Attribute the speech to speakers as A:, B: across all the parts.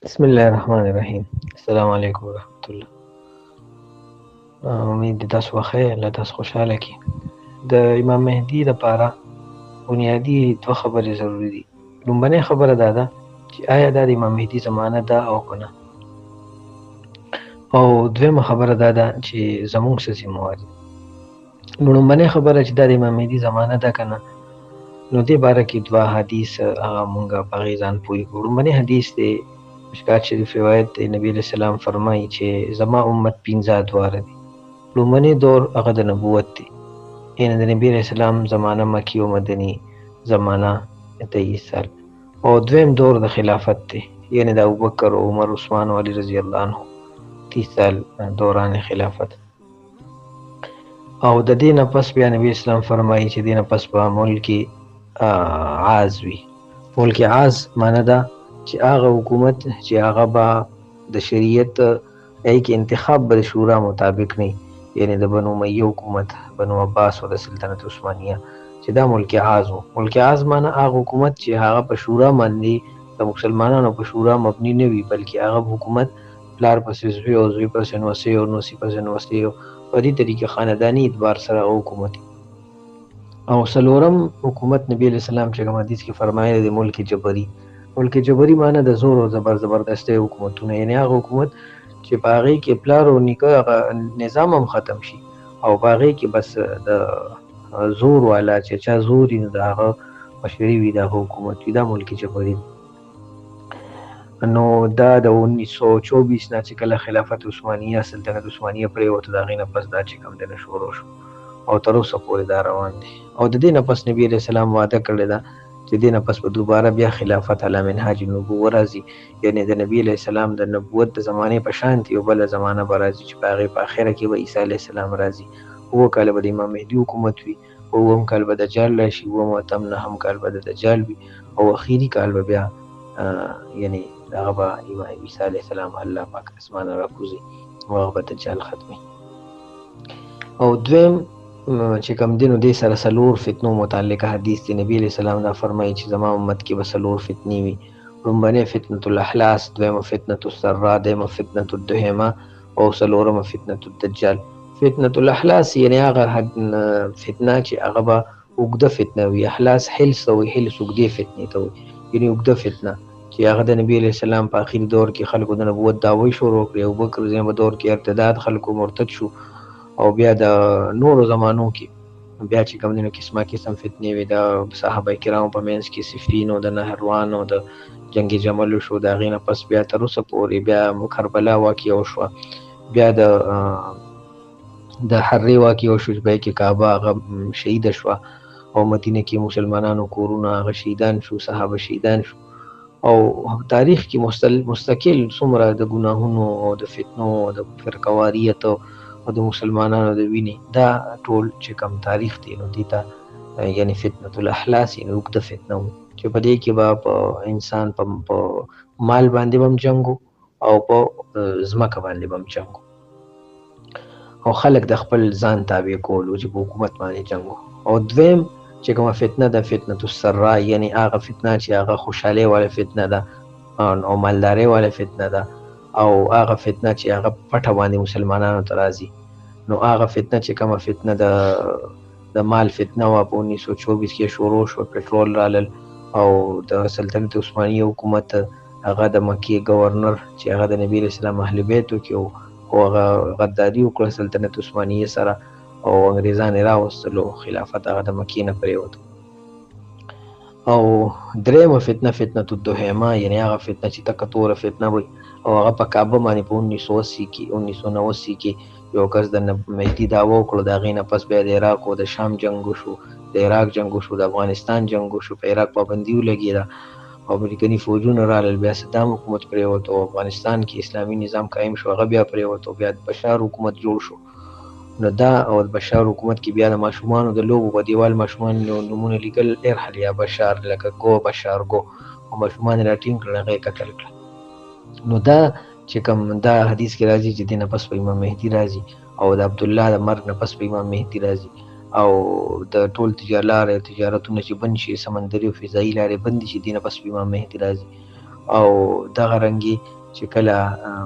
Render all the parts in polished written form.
A: بسم الله الرحمن الرحیم. السلام علیکم ورحمۃ الله. امید دې تاسو بخیر، الله تاسو خوشاله کړي. د امام مهدي لپاره بنیادي دوه خبرې ضروری دي. لومبنۍ خبره دا ده چې آیا دا د امام مهدي زمانه ده او که نه، او دویمه خبره دا ده چې زموږ څه ذمهواري ده. نو لومبنۍ خبره چې دا د امام مهدي زمانه ده که نه، نو دې باره کې دوه حدیث هغه مونږ په هغې ځان پوه کړو. لومبنی حدیث دی، مشکات شریف روایت دی، نبی علیہ السلام فرمایي چې زما امت 15 ادواره دي. لومبنی دور هغه د نبوت دی، یعنې د نبی علیہ السلام زمانه مکی او مدني زمانه 23 سال، او دویم دور د خلافت دی، یعنې د ابوبکر او عمر عثمان او علی رضی الله عنه 30 سال دوران خلافت. او د دې نه پس بیا نبی اسلام فرمایي چې دې نه پس په ملک عاز وي. ملک عاز معنی ده چې هغه حکومت چې هغه به د شریعت کې انتخاب به د شورا مطابق نه، یعنی د بنو امیه حکومت، بنو عباس او د سلطنت عثمانیه، چې دا ملک عاز و. ملک عاز معنی هغه حکومت چې هغه په شورا باندې د مسلمانانو په شورا مبني نه وي، بلکې هغه حکومت پلار پسې زوی او زوی پسې نوسی او نوسی پسې نوسی او په دې طریقې خانداني اعتبار سره حکومت. او څلورم حکومت نبی علیہ السلام چې کوم حدیث کې فرمایي د ملک جبري. ملک جبري معنی د زور او زبردستۍ حکومتونه، یعنی هغه حکومت چې په هغې کې پلار او نیکه هغه نظام هم ختم شي، او په هغې کې بس د زور والا چې چا زور وي نو د هغه مشري وي، د هغه حکومت وي. دا ملک جبري. نو دا د 1924 نه چې کله خلافت عثمانیه، سلطنت عثمانیه پرېوته، د هغې نه پس دا چې کوم دی نه شروع شو او تر اوسه پورې دا روان دی. او د دې نه پس نبی علیہ السلام وعده کړې ده چې دې نه پس به دوباره بیا خلافت علی منهاج النبوه راځي، یعنې د نبی علیہ السلام د نبوت د زمانې په شانتې یو بله زمانه به راځي چې په هغې په اخره کې به عیسی علیہ السلام راځي. 7 کاله به د امام مهدي حکومت وي، 7 کال به دجال راشي، 9 کال به د دجال وي، او اخري کال به بیا یعنې هغه به عیسی علیہ السلام الله پاک اسمانه راکوزي او هغه به دجال ختمي. او دویم چې کوم دی نو دې سره 4 فتنو متعلقه حدیث دی. نبی علیہ السلام دا فرمایي چې زما امت کې به 4 فتنې وي. لومبنۍ فتنة الاحلاس، دویمه فتنة السرا، دیمه فتنة الدهمه، او 4مه فتنة الدجال. فتنة الاحلاس یعنې هغه فتنه چې هغه به اوږده فتنه وي. احلاس حلس ته وایي، حلس اوږدې فتنې ته وایي، یعنې اوږده فتنه چې هغه د نبی علیہ السلام په آخري دور کې خلکو د نبوت دعوی شروع کړې. ابوبکر په دور کې ارتداد، خلکو مرتد شو، او بیا د نورو زمانو کې بیا چې کوم دی نو قسمه قسم فتنې وي. د صحابه کرامو په منځ کې صفین او د نهروان او د جنگ جمل شو، د هغې نه پس بیا تر اوسه پورې بیا کربلا واقعه وشوه، بیا د حرې واقعه وشو چې په کې کعبه هغه شهیده شوه، او مدینه کې مسلمانانو کورونه هغه شهیدان شو، صحابه شهیدان شو. او تاریخ کې مستقل څومره د ګناهونو او د فتنو او د فرقواریت او د مسلمانانو د وینې، دا ټول چې کم تاریخ دی نو دې ته یعنې فتنة الاحلاس یعنې اوږده فتنه و، چې په دې کې به په انسان په مال باندې به هم جنګ او په ځمکه باندې به هم جنګ، او خلک د خپل ځان تابع کولو چې په حکومت باندې جنګ. او دویم چې کومه فتنه ده فتنة السرا، یعنې هغه فتنه چې هغه خوشحالۍ والا فتنه ده او مالدارۍ والا فتنه ده، او هغه فتنه چې هغه پټه باندې مسلمانانو ته راځي. نو هغه فتنه چې کومه فتنه د مال فتنه وه په 1924 کې شروع شوه، پټرول رالل، او د سلطنت عثمانیه حکومت هغه د مکې گورنر چې هغه د نبی علیہ السلام اهل بیتو کې و، او هغه غداري وکړه سلطنت عثمانیه سره، او انګریزان یې راوستلو، خلافت هغه د مکې نه پرېوت. او درېیمه فتنه فتنة الدهمه، یعنې هغه فتنه چې تکه توره فتنه وي، او هغه په کعبه باندې په 1980 کې یو کس د مهدي دعوه وکړو، د هغې نه پس بیا د عراق او د شام جنګ وشو، د عراق جنګ وشو، د افغانستان جنګ وشو، په عراق پابندي ولګېده، او امریکني فوجونه رالل، بیا صدام حکومت پرېوت، او افغانستان کې اسلامي نظام قایم شو، هغه بیا پرېوت، او بیا د بشار حکومت جوړ شو. نو دا او د بشار حکومت کې بیا د ماشومانو د لوبو په دیوال ماشومان نومونه لیکل، ارحل یا بشار، لکه گو بشار گو، او ماشومان یې راټینګ کړل، هغه یې قتل کړل. نو دا چې کوم دا حدیث کې راځي چې دې نه پس په امام مهدي راځي، او د عبدالله د مرګ نه پس په امام مهدي راځي، او د ټول تجارتونه چې بند شي، سمندري او فضایي لارې بندې شي، دې نه پس په امام مهدي راځي. او دغه رنګي چې کله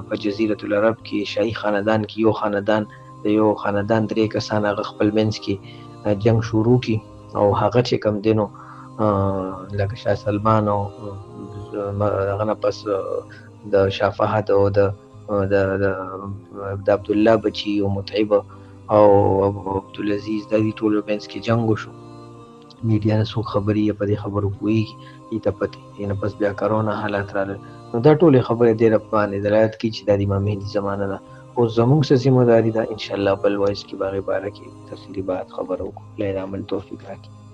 A: په جزیرة العرب کې شاهي خاندان کې یو خاندان د یو خاندان 3 کسان هغه خپل منځ کې جنګ شروع کړي او هغه چې کوم دی نو لکه شاه سلمان او هغه نه پس د شاه فهد او د عبدالله بچي او متعب او عبدالعزیز د دې ټولو منځ کې جنګ وشو. میډیا نه څوک خبرې په دې خبرو پوهېږي دې ته پته نه پس بیا کرونا حالات راغلل نو دا ټولې خبرې ډېره باندې دلالت کوي چې دا د امام مهدي زمانه ده. اوس زموږ څه ذمه داري ده انشاءالله بل وایس کې به هغې باره کې تفصیلي بات خبره وکړو. الله دې عمل توفیق راکړي.